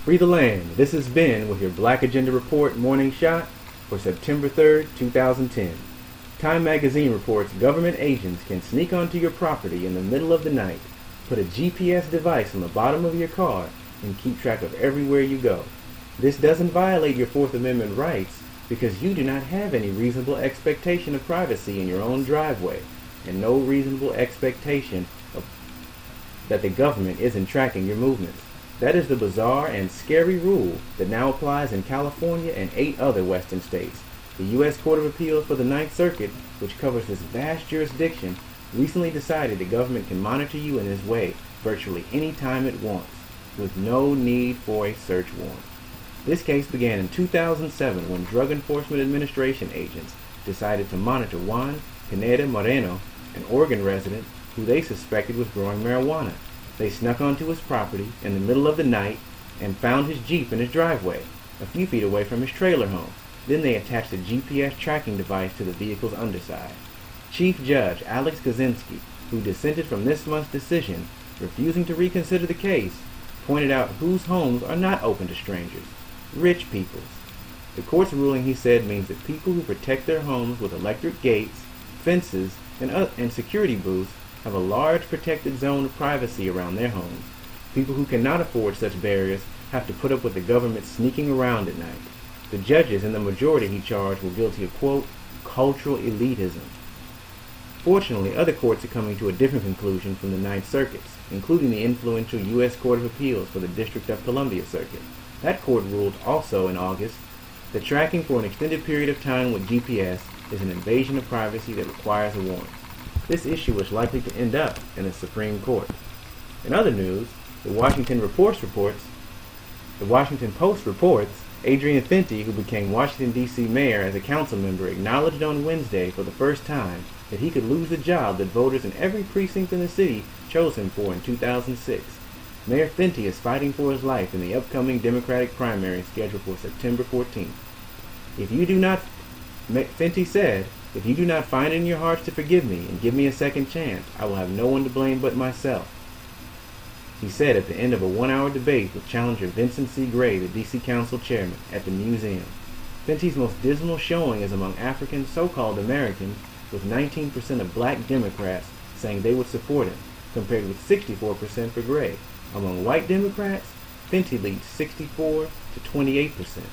Free the land. This has been with your Black Agenda Report morning shot for September 3rd, 2010. Time magazine reports government agents can sneak onto your property in the middle of the night, put a GPS device on the bottom of your car, and keep track of everywhere you go. This doesn't violate your Fourth Amendment rights because you do not have any reasonable expectation of privacy in your own driveway, and no reasonable expectation that the government isn't tracking your movements. That is the bizarre and scary rule that now applies in California and 8 other western states. The U.S. Court of Appeals for the Ninth Circuit, which covers this vast jurisdiction, recently decided the government can monitor you in this way virtually any time it wants, with no need for a search warrant. This case began in 2007 when Drug Enforcement Administration agents decided to monitor Juan Pineda Moreno, an Oregon resident who they suspected was growing marijuana. They snuck onto his property in the middle of the night and found his Jeep in his driveway, a few feet away from his trailer home. Then they attached a GPS tracking device to the vehicle's underside. Chief Judge Alex Kaczynski, who dissented from this month's decision, refusing to reconsider the case, pointed out whose homes are not open to strangers: rich people's. The court's ruling, he said, means that people who protect their homes with electric gates, fences, and security booths have a large protected zone of privacy around their homes. People who cannot afford such barriers have to put up with the government sneaking around at night. The judges in the majority, he charged, were guilty of, quote, cultural elitism. Fortunately, other courts are coming to a different conclusion from the Ninth Circuits, including the influential U.S. Court of Appeals for the District of Columbia Circuit. That court ruled also in August that tracking for an extended period of time with GPS is an invasion of privacy that requires a warrant. This issue is likely to end up in the Supreme Court. In other news, the Washington Post reports Adrian Fenty, who became Washington, D.C. mayor as a council member, acknowledged on Wednesday for the first time that he could lose the job that voters in every precinct in the city chose him for in 2006. Mayor Fenty is fighting for his life in the upcoming Democratic primary scheduled for September 14th. Fenty said, "If you do not find it in your hearts to forgive me and give me a second chance, I will have no one to blame but myself," he said at the end of a 1-hour debate with challenger Vincent C. Gray, the D.C. Council chairman, at the museum. Fenty's most dismal showing is among African so-called Americans, with 19% of black Democrats saying they would support him, compared with 64% for Gray. Among white Democrats, Fenty leads 64 to 28%.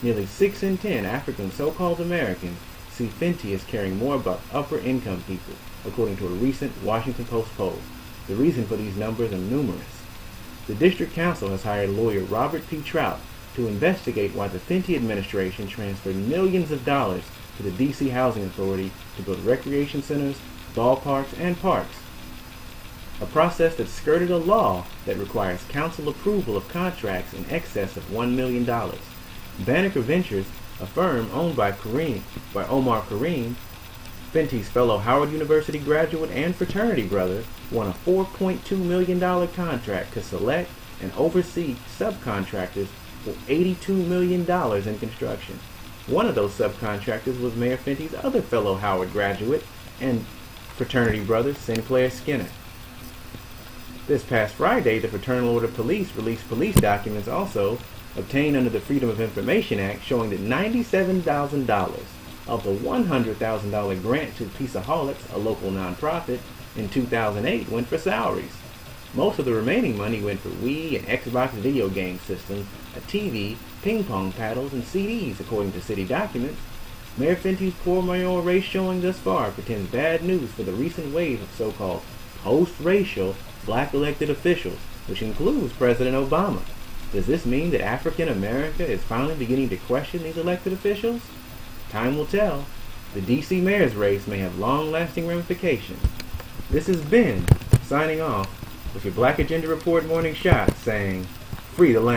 Nearly 6 in 10 African so-called Americans see Fenty as caring more about upper-income people, according to a recent Washington Post poll. The reason for these numbers are numerous. The District Council has hired lawyer Robert P. Trout to investigate why the Fenty administration transferred millions of dollars to the D.C. Housing Authority to build recreation centers, ballparks, and parks, a process that skirted a law that requires council approval of contracts in excess of $1 million. Banneker Ventures, a firm owned by Omar Kareem, Fenty's fellow Howard University graduate and fraternity brother, won a $4.2 million contract to select and oversee subcontractors for $82 million in construction. One of those subcontractors was Mayor Fenty's other fellow Howard graduate and fraternity brother, Sinclair Skinner. This past Friday, the Fraternal Order of Police released police documents also obtained under the Freedom of Information Act showing that $97,000 of the $100,000 grant to Peaceaholics, a local nonprofit, in 2008 went for salaries. Most of the remaining money went for Wii and Xbox video game systems, a TV, ping pong paddles, and CDs, according to city documents. Mayor Fenty's poor mayoral race showing thus far portends bad news for the recent wave of so-called post-racial black elected officials, which includes President Obama. Does this mean that African America is finally beginning to question these elected officials? Time will tell. The D.C. mayor's race may have long-lasting ramifications. This has been signing off with your Black Agenda Report morning shot saying, free the land.